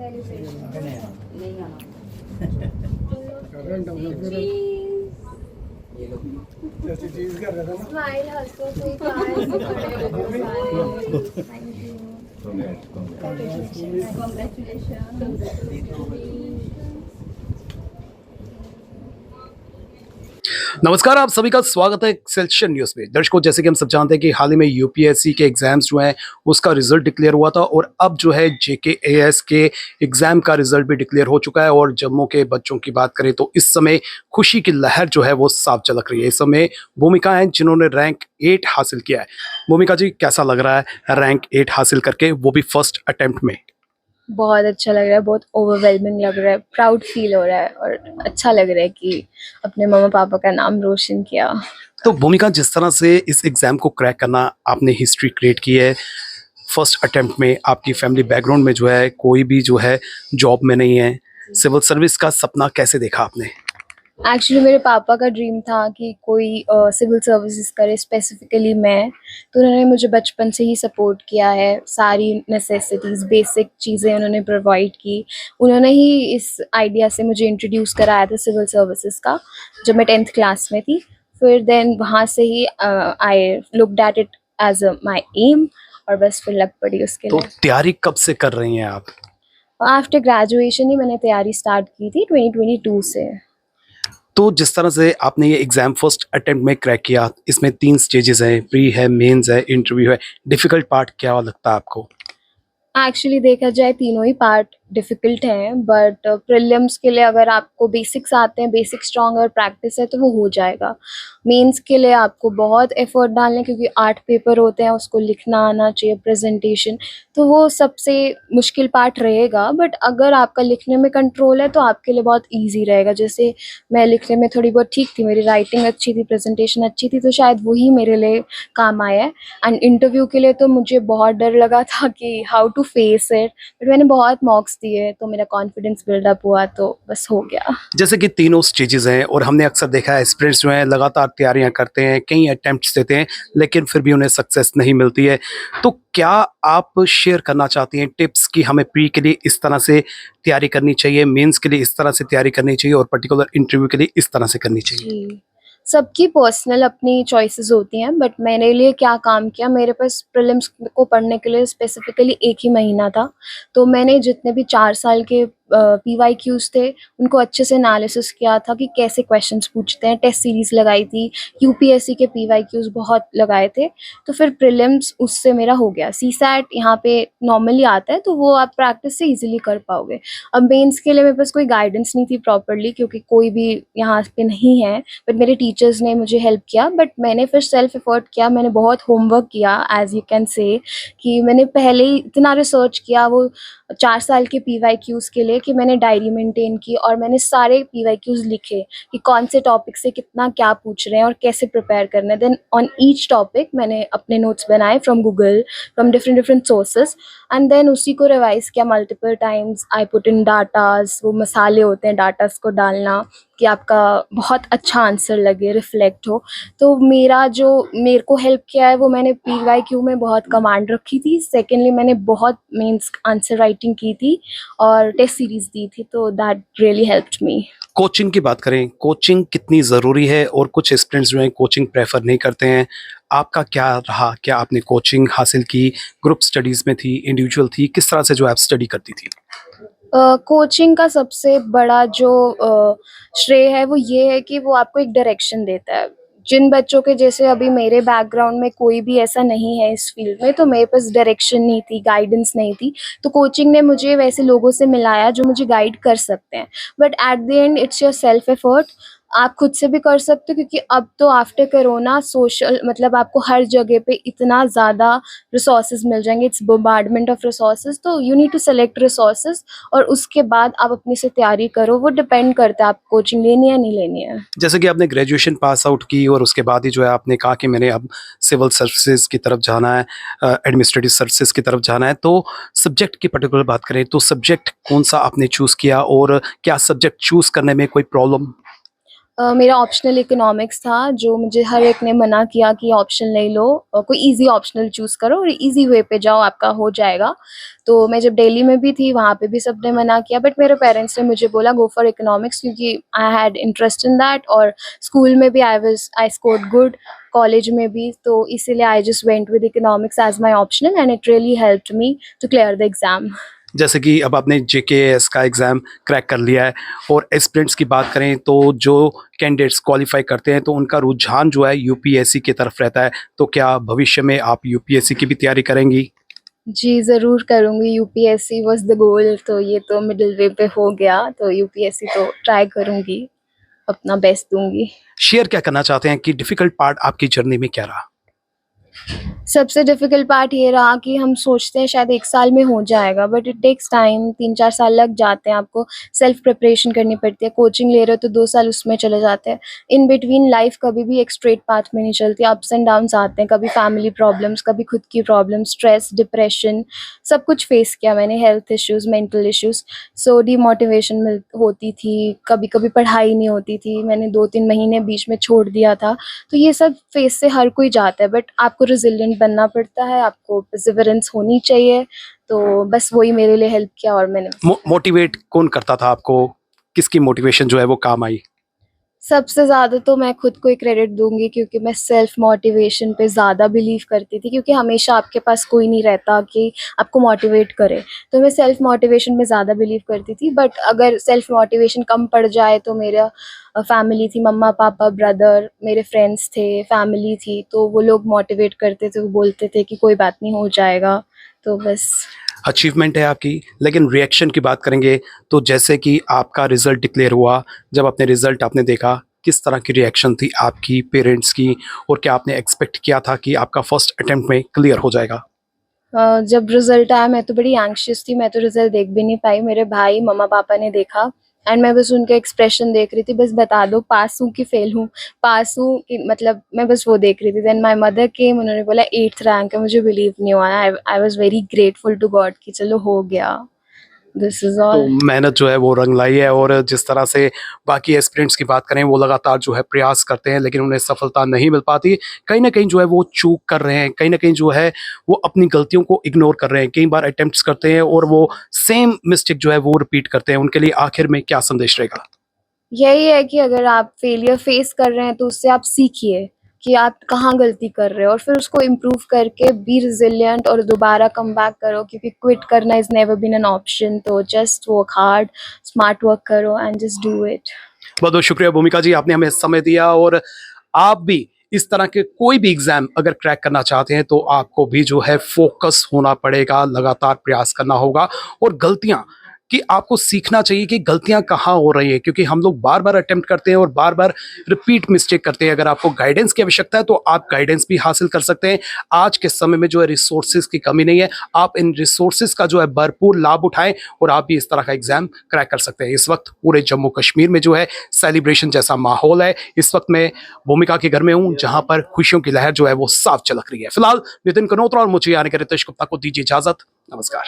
Smile हंसो तो पाए से खड़े हो स्माइल थैंक यू नमस्कार, आप सभी का स्वागत है एक्सेल्शन न्यूज़ में। दर्शकों, जैसे कि हम सब जानते हैं कि हाल ही में यूपीएससी के एग्जाम्स जो हैं उसका रिजल्ट डिक्लेयर हुआ था और अब जो है जेकेएएस के एग्जाम का रिजल्ट भी डिक्लेयर हो चुका है। और जम्मू के बच्चों की बात करें तो इस समय खुशी की लहर जो है वो साफ झलक रही है। इस समय भूमिका हैं जिन्होंने रैंक 8 हासिल किया है। भूमिका जी, कैसा लग रहा है रैंक 8 हासिल करके, वो भी फर्स्ट अटेम्प्ट में? बहुत अच्छा लग रहा है, बहुत ओवरवेलमिंग लग रहा है, प्राउड फील हो रहा है और अच्छा लग रहा है कि अपने मम्मा पापा का नाम रोशन किया। तो भूमिका, जिस तरह से इस एग्जाम को क्रैक करना आपने हिस्ट्री क्रिएट की है फर्स्ट अटेम्प्ट में, आपकी फैमिली बैकग्राउंड में जो है कोई भी जो है जॉब में नहीं है, सिविल सर्विस का सपना कैसे देखा आपने? एक्चुअली मेरे पापा का ड्रीम था कि कोई सिविल सर्विसेज करे, स्पेसिफिकली मैं, तो उन्होंने मुझे बचपन से ही सपोर्ट किया है। सारी नेसेसिटीज़, बेसिक चीज़ें उन्होंने प्रोवाइड की। उन्होंने ही इस आइडिया से मुझे इंट्रोड्यूस कराया था सिविल सर्विसेज का, जब मैं 10th क्लास में थी। फिर देन वहाँ से ही I looked at it as my aim, और बस फिर लग पड़ी उसके तो लिए। तैयारी कब से कर रही हैं आप? आफ्टर ग्रेजुएशन ही मैंने तैयारी स्टार्ट की थी 2022 से। तो जिस तरह से आपने ये एग्जाम फर्स्ट अटेम्प्ट में क्रैक किया, इसमें 3 स्टेजेस हैं, प्री है, मेंस है, इंटरव्यू है। डिफिकल्ट पार्ट क्या लगता है आपको? एक्चुअली देखा जाए तीनों ही पार्ट डिफ़िकल्ट हैं, बट प्रीलिम्स के लिए अगर आपको बेसिक्स आते हैं, बेसिक स्ट्रॉन्ग और प्रैक्टिस है तो वो हो जाएगा। मेंस के लिए आपको बहुत एफर्ट डालना है, क्योंकि 8 पेपर होते हैं, उसको लिखना आना चाहिए, प्रेजेंटेशन, तो वो सबसे मुश्किल पार्ट रहेगा। बट अगर आपका लिखने में कंट्रोल है तो आपके लिए बहुत ईजी रहेगा। जैसे मैं लिखने में थोड़ी बहुत ठीक थी, मेरी राइटिंग अच्छी थी, प्रेजेंटेशन अच्छी थी, तो शायद वही मेरे लिए काम आया है। एंड इंटरव्यू के लिए तो मुझे बहुत डर लगा था कि how to face it, but मैंने बहुत मॉक्स दिए तो मेरा कॉन्फिडेंस बिल्डअप हुआ, तो बस हो गया। जैसे कि तीनों स्टेजेस हैं और हमने अक्सर देखा है एस्पिरेंट्स जो हैं लगातार तैयारियां करते हैं, कई अटेम्प्ट्स देते हैं, लेकिन फिर भी उन्हें सक्सेस नहीं मिलती है। तो क्या आप शेयर करना चाहती हैं टिप्स कि हमें प्री के लिए इस तरह से तैयारी करनी चाहिए, मेंस के लिए इस तरह से तैयारी करनी चाहिए और पर्टिकुलर इंटरव्यू के लिए इस तरह से करनी चाहिए? जी, सबकी पर्सनल अपनी चॉइसेस होती हैं, बट मेरे लिए क्या काम किया, मेरे पास प्रीलिम्स को पढ़ने के लिए स्पेसिफिकली 1 ही महीना था। तो मैंने जितने भी 4 साल के पीवाईक्यूज़ थे, उनको अच्छे से एनालिसिस किया था कि कैसे क्वेश्चंस पूछते हैं, टेस्ट सीरीज़ लगाई थी, यूपीएससी के पीवाईक्यूज़ बहुत लगाए थे। तो फिर प्रीलिम्स उससे मेरा हो गया। सीसैट यहाँ पे नॉर्मली आता है, तो वो आप प्रैक्टिस से ईज़िली कर पाओगे। अब मेंस के लिए मेरे पास कोई गाइडेंस नहीं थी प्रॉपर्ली, क्योंकि कोई भी यहाँ पे नहीं है, बट मेरे टीचर्स ने मुझे हेल्प किया। बट मैंने फिर सेल्फ एफर्ट किया, मैंने बहुत होमवर्क किया, एज़ यू कैन से, कि मैंने पहले ही इतना रिसर्च किया वो 4 साल के पीवाईक्यूज़ के लिए, कि मैंने डायरी मेंटेन की और मैंने सारे पीवाईक्यूज़ लिखे कि कौन से टॉपिक से कितना क्या पूछ रहे हैं और कैसे प्रिपेयर करना है। देन ऑन ईच टॉपिक मैंने अपने नोट्स बनाए from Google, from different sources, and then उसी को रिवाइज किया multiple times. I put in datas, वो मसाले होते हैं डाटास को डालना, कि आपका बहुत अच्छा आंसर लगे, रिफ्लेक्ट हो। तो मेरा जो मेरे को हेल्प किया है वो, मैंने पीवाईक्यू में बहुत कमांड रखी थी। सेकेंडली मैंने बहुत मीन्स आंसर राइटिंग की थी और टेस्ट सीरीज दी थी, तो that really helped me. Coaching की बात करें, कोचिंग कितनी ज़रूरी है? और कुछ स्टूडेंट्स जो हैं कोचिंग प्रेफर नहीं करते हैं, आपका क्या रहा? क्या आपने कोचिंग हासिल की? ग्रुप स्टडीज़ में थी, इंडिविजुअल थी? किस तरह से जो आप स्टडी करती थी? कोचिंग का सबसे बड़ा जो श्रेय है वो ये है कि वो आपको एक डायरेक्शन देता है। जिन बच्चों के जैसे अभी मेरे बैकग्राउंड में कोई भी ऐसा नहीं है इस फील्ड में, तो मेरे पास डायरेक्शन नहीं थी, गाइडेंस नहीं थी, तो कोचिंग ने मुझे वैसे लोगों से मिलाया जो मुझे गाइड कर सकते हैं। But at the end it's your self effort. आप खुद से भी कर सकते हो, क्योंकि अब तो आफ्टर कोरोना सोशल, मतलब आपको हर जगह पे इतना ज़्यादा रिसोर्सेज मिल जाएंगे, इट्स बोmbardment ऑफ रिसोर्सेज, तो you need to select resources और उसके बाद आप अपने से तैयारी करो। वो डिपेंड करता है आप कोचिंग लेनी है नहीं लेनी है। जैसे कि आपने ग्रेजुएशन पास आउट की और उसके बाद ही जो है आपने कहा कि मैंने अब सिविल सर्विसेज की तरफ जाना है, एडमिनिस्ट्रेटिव सर्विसेज की तरफ जाना है, तो सब्जेक्ट की पर्टिकुलर बात करें तो सब्जेक्ट कौन सा आपने चूज़ किया और क्या सब्जेक्ट चूज़ करने में कोई प्रॉब्लम? मेरा ऑप्शनल इकोनॉमिक्स था, जो मुझे हर एक ने मना किया कि ऑप्शन नहीं लो, कोई ईज़ी ऑप्शनल चूज़ करो और ईज़ी वे पे जाओ, आपका हो जाएगा। तो मैं जब दिल्ली में भी थी, वहाँ पे भी सबने मना किया, बट मेरे पेरेंट्स ने मुझे बोला गो फॉर इकोनॉमिक्स, क्योंकि I had interest in that, और स्कूल में भी आई स्कोर्ड गुड, कॉलेज में भी, तो इसीलिए I just went with economics as my optional and it really helped me to clear the exam. जैसे कि अब आपने जेकेएस का एग्ज़ाम क्रैक कर लिया है और एस्पिरेंट्स की बात करें तो जो कैंडिडेट्स क्वालिफाई करते हैं तो उनका रुझान जो है यूपीएससी की तरफ रहता है। तो क्या भविष्य में आप यूपीएससी की भी तैयारी करेंगी? जी, ज़रूर करूँगी। यूपीएससी वाज़ द गोल, तो ये तो मिडल वे पे हो गया, तो यूपीएससी तो ट्राई करूँगी, अपना बेस्ट दूँगी। शेयर क्या करना चाहते हैं कि डिफ़िकल्ट पार्ट आपकी जर्नी में क्या रहा? सबसे डिफ़िकल्ट पार्ट ये रहा कि हम सोचते हैं शायद 1 साल में हो जाएगा, बट इट टेक्स टाइम, 3-4 साल लग जाते हैं, आपको सेल्फ प्रिपरेशन करनी पड़ती है, कोचिंग ले रहे हो तो 2 साल उसमें चले जाते हैं। इन बिटवीन लाइफ़ कभी भी एक स्ट्रेट पाथ में नहीं चलती, अप्स एंड डाउन्स आते हैं, कभी फैमिली प्रॉब्लम्स, कभी खुद की प्रॉब्लम, स्ट्रेस, डिप्रेशन, सब कुछ फेस किया मैंने, हेल्थ इश्यूज़, मेंटल इश्यूज़। सो डीमोटिवेशन मिल होती थी, कभी-कभी पढ़ाई नहीं होती थी, मैंने 2-3 महीने बीच में छोड़ दिया था। तो ये सब फेज़ से हर कोई जाता है, बट आपको रेज़िलिएंट बनना पड़ता है, आपको परसिवरेंस होनी चाहिए, तो बस वही मेरे लिए हेल्प किया और मैंने मोटिवेट कौन करता था आपको? किसकी मोटिवेशन जो है वो काम आई? सबसे ज़्यादा तो मैं खुद को ही क्रेडिट दूँगी, क्योंकि मैं सेल्फ मोटिवेशन पे ज़्यादा बिलीव करती थी, क्योंकि हमेशा आपके पास कोई नहीं रहता कि आपको मोटिवेट करे। तो मैं सेल्फ मोटिवेशन में ज़्यादा बिलीव करती थी, बट अगर सेल्फ मोटिवेशन कम पड़ जाए तो मेरा फैमिली थी, मम्मा-पापा, ब्रदर, मेरे फ्रेंड्स थे, फैमिली थी, तो वो लोग मोटिवेट करते थे, वो बोलते थे कि कोई बात नहीं, हो जाएगा। तो बस। अचीवमेंट है आपकी, लेकिन रिएक्शन की बात करेंगे तो जैसे कि आपका रिज़ल्ट डिक्लेयर हुआ, जब आपने रिज़ल्ट आपने देखा, किस तरह की रिएक्शन थी आपकी, पेरेंट्स की और क्या आपने एक्सपेक्ट किया था कि आपका फर्स्ट अटेम्प्ट में क्लियर हो जाएगा? जब रिज़ल्ट आया मैं तो बड़ी एंग्शियस थी, मैं तो रिज़ल्ट देख भी नहीं पाई, मेरे भाई, मम्मा-पापा ने देखा एंड मैं बस उनका एक्सप्रेशन देख रही थी, बस बता दो पास हूँ कि फ़ेल हूँ? पास हूँ कि मतलब मैं बस वो देख रही थी। देन माय मदर केम, उन्होंने बोला 8th रैंक है, मुझे बिलीव नहीं हुआ। I was very grateful to God कि चलो हो गया। This is to all. मेहनत जो है वो रंग लाई है और जिस तरह से बाकी एस्पिरेंट्स की बात करें वो लगातार जो है प्रयास करते हैं लेकिन उन्हें सफलता नहीं मिल पाती। कहीं न कहीं जो है वो चूक कर रहे हैं, कहीं न कहीं जो है वो अपनी गलतियों को इग्नोर कर रहे हैं। कई बार अटेम्प्ट्स करते हैं और वो सेम मिस्टेक जो है वो रिपीट करते हैं। उनके लिए आखिर में क्या संदेश रहेगा? यही है कि अगर आप फेलियर फेस कर रहे हैं तो उससे आप सीखिए कि आप कहाँ गलती कर रहे हो और फिर उसको इम्प्रूव करके बी रिजिलिएंट और दोबारा कम बैक करो, क्योंकि क्विट करना is never been an option. तो just work hard, smart work करो एंड जस्ट डू इट। बहुत-बहुत शुक्रिया भूमिका जी, आपने हमें समय दिया और आप भी इस तरह के कोई भी एग्ज़ाम अगर क्रैक करना चाहते हैं तो आपको भी जो है फ़ोकस होना पड़ेगा, लगातार प्रयास करना होगा और गलतियाँ कि आपको सीखना चाहिए कि गलतियाँ कहाँ हो रही हैं, क्योंकि हम लोग बार-बार अटेम्प्ट करते हैं और बार-बार रिपीट मिस्टेक करते हैं। अगर आपको गाइडेंस की आवश्यकता है तो आप गाइडेंस भी हासिल कर सकते हैं। आज के समय में जो है रिसोर्सेज़ की कमी नहीं है, आप इन रिसोर्सेज़ का जो है भरपूर लाभ उठाएँ और आप भी इस तरह का एग्ज़ाम क्रैक कर सकते हैं। इस वक़्त पूरे जम्मू कश्मीर में जो है सेलिब्रेशन जैसा माहौल है। इस वक़्त मैं भूमिका के घर में हूँ जहाँ पर खुशियों की लहर जो है वो साफ झलक रही है। फिलहाल नितिन कनोत्रा और मुझे यानी कि रितेश गुप्ता को दीजिए इजाज़त। नमस्कार।